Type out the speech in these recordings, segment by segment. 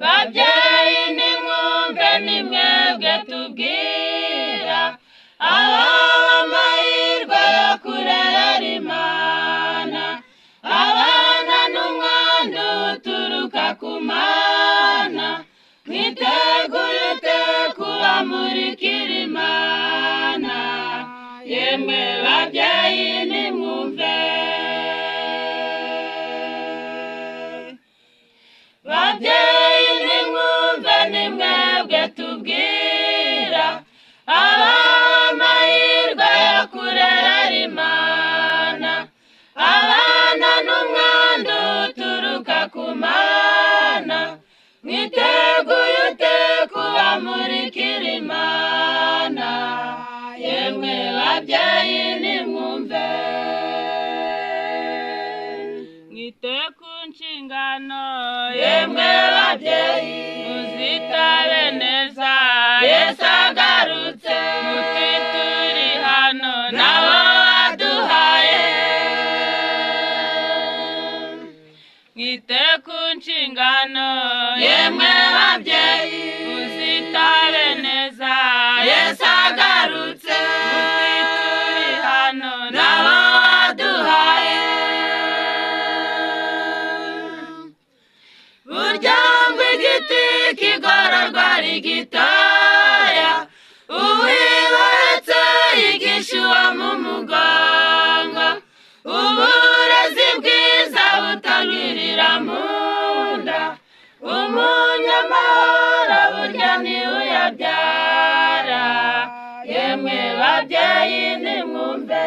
babyeyi nimwumve nimwebwe tubwira amahirwe yo kurerera Imana abana n'umwandu uturuka ku Mana mwitegure kubamurikira Imana yemwe babyeyi nimwumve babyeyi nimwumve nimwebwe tubwira amahirwe yo kurerera Imana abana n'umwandu uturuka ku Mana mwiteguye kubamurikira Imana yemwe babyeyi nimwumve mwite ku nshingano yemwe babyeyi muzitabe neza Yesu agarutse muti turi hano nabo waduhaye mwite ku nshingano yemwe babyeyi muzitabe neza Yesu agarutse muti turi hano nabo waduhaye burya ngo igiti kigororwa ari gitoya uwibaretse yigisha uwo mu mugongo uburezi bwiza butangirira mu nda umunyamahoro burya niwe uyabyara yemwe babyeyi nimwumve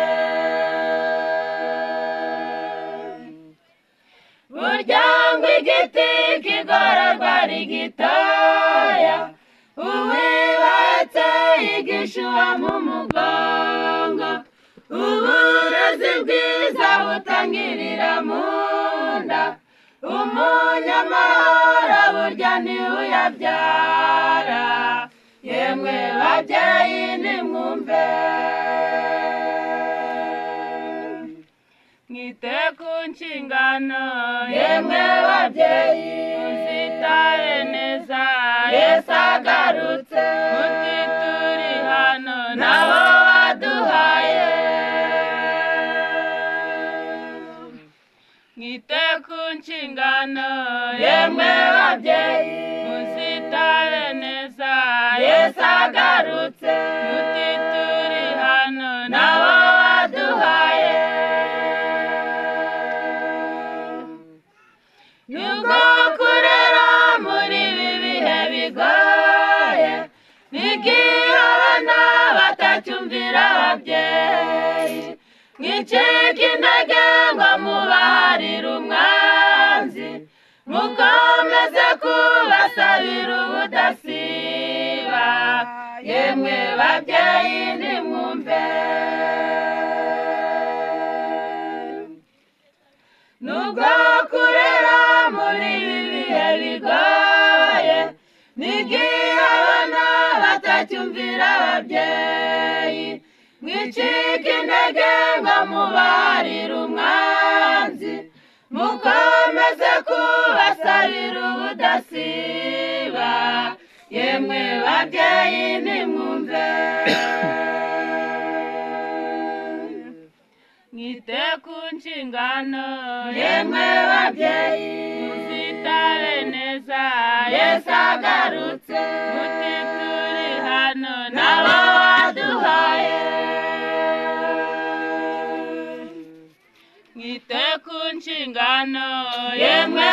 burya ngo igiti kigororwa ari gitoya uwibatse yigisha uwo mu mugongo uburezi bwiza butangirira mu nda umunyamahoro burya niwe uyabyara yemwe babyeyi nimwumve mwite ku nshingano yemwe babyeyi muzitabe neza Yesu agarutse muti turi hano nabo waduhaye mwite ku nshingano yemwe babyeyi muzitabe neza Yesu agarutse muti turi hano nabo waduhaye nubwo kurera muri ibi bihe bigoye n'igihe abana batacyumvira ababyeyi mwicike intege ngo mubaharire umwanzi mukomeze kubasabira ubudasiba yemwe babyeyi nimwumve nubwo kurera muri ibi bihe bigoye n'igihe abana batacyumvira ababyeyi mwicike intege ngo mubaharire umwanzi mukomeze kubasabira ubudasiba yemwe babyeyi nimwumve mwite ku nshingano yemwe babyeyi muzitabe neza Yesu agarutse muti turi hano nabo waduhaye mwite ku nshingano yemwe